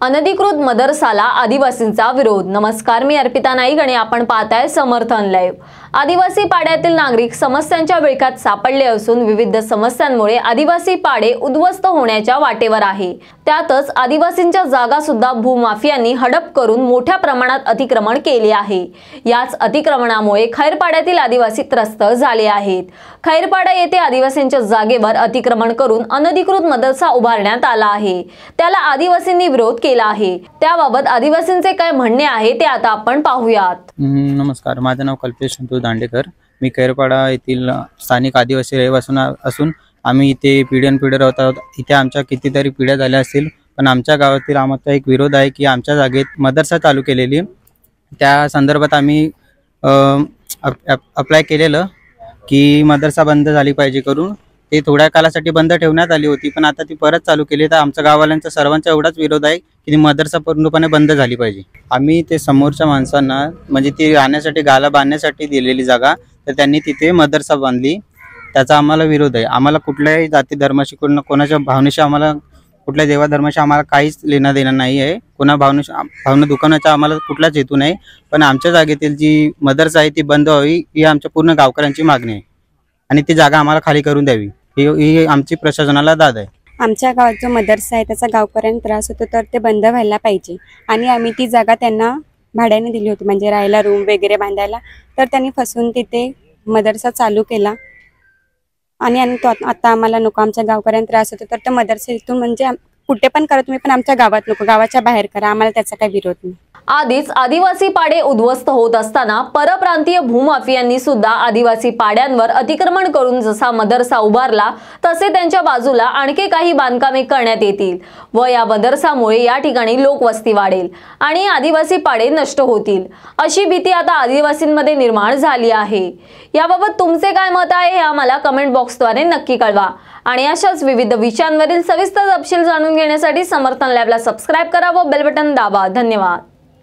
अनधिकृत मदरसाला आदिवासींचा विरोध। नमस्कार, मी अर्पिता नाईक आणि आपण पाहताय समर्थन लाईव्ह। आदिवासी पाड्यातील नागरिक समस्यांच्या विळख्यात सापडले असून विविध समस्यांमुळे आदिवासी पाडे उद्ध्वस्त होण्याच्या वाटेवर आहे। त्यातच आदिवासींच्या जागा सुद्धा भूमाफियांनी हडप करून मोठ्या प्रमाणात अतिक्रमण केले आहे। याच अतिक्रमणामुळे खैरपाड्यातील आदिवासी त्रस्त झाले आहेत। खैरपाडा येथे आदिवासींच्या जागेवर अतिक्रमण करून अनधिकृत मदरसा उभारण्यात आला आहे। त्याला आदिवासींनी विरोध केला आहे। त्याबाबत आदिवासींचे काय म्हणणे आहे ते आता आपण पाहूयात। नमस्कार, माझे नाव कल्पेश संतोष दांडेकर। मी खैरपाडा येथील स्थानिक आदिवासी रहिवासी असून आम्ही इथे पिढ्यानपिढ्या राहत आहोत। इथे आमच्या कितीतरी पिढ्या झाल्या असतील, पण आमच्या गावातील आमचा एक विरोध आहे की आमच्या जागेत मदरसा चालू केलेली। त्या संदर्भात आम्ही अप्लाय केलेलं की मदरसा बंद झाली पाहिजे करून। ते थोड्या कालासाठी बंद ठेवण्यात आली होती, पण आता ती परत चालू केली। तर आमच्या गावाल्यांचा सर्वांचा एवढाच विरोध आहे की ती मदरसा पूर्णपणे बंद झाली पाहिजे। आम्ही ते समोरच्या माणसांना म्हणजे ती राहण्यासाठी गाला बांधण्यासाठी दिलेली जागा, तर त्यांनी तिथे मदरसा बांधली, त्याचा आम्हाला विरोध आहे। आम्हाला कुठल्याही जाती धर्माशी कोणाच्या भावनेशी आम्हाला कुठल्या देवाधर्माशी आम्हाला काहीच लेणं देणं नाही आहे। कोणा भावना दुकानाचा आम्हाला कुठलाच हेतू नाही, पण आमच्या जागेतील जी मदरसा आहे ती बंद व्हावी ही आमच्या पूर्ण गावकऱ्यांची मागणी आहे आणि ती जागा आम्हाला खाली करून द्यावी ही आमची प्रशासनाला दाद आहे। आमच्या गावात जो मदरसा आहे त्याचा गावकऱ्यांना त्रास होतो, तर ते बंद व्हायला पाहिजे आणि आम्ही ती जागा त्यांना भाड्याने दिली होती, म्हणजे राहायला रूम वगैरे बांधायला। तर त्यांनी फसून तिथे मदरसा चालू केला आणि आता आम्हाला नको, आमच्या गावकऱ्यांना त्रास होतो, तर त्या मदरसेतून म्हणजे कुठे पण करा तुम्ही, पण आमच्या गावात नको, गावाच्या बाहेर करा, आम्हाला त्याचा काही विरोध नाही। आधीच आदिवासी पाडे उद्ध्वस्त होत असताना परप्रांतीय भूमाफियांनी सुद्धा आदिवासी पाड्यांवर अतिक्रमण करून जसा मदरसा उभारला तसे त्यांच्या बाजूला आणखी काही बांधकामे करण्यात येतील व या मदरसामुळे या ठिकाणी लोकवस्ती वाढेल आणि आदिवासी पाडे नष्ट होतील अशी भीती आता आदिवासींमध्ये निर्माण झाली आहे। याबाबत तुमचे काय मत आहे हे आम्हाला कमेंट बॉक्सद्वारे नक्की कळवा आणि अशाच विविध विषयांवरील सविस्तर तपशील जाणून घेण्यासाठी समर्थन लॅबला सबस्क्राइब करा व बेल बटन दाबा। धन्यवाद।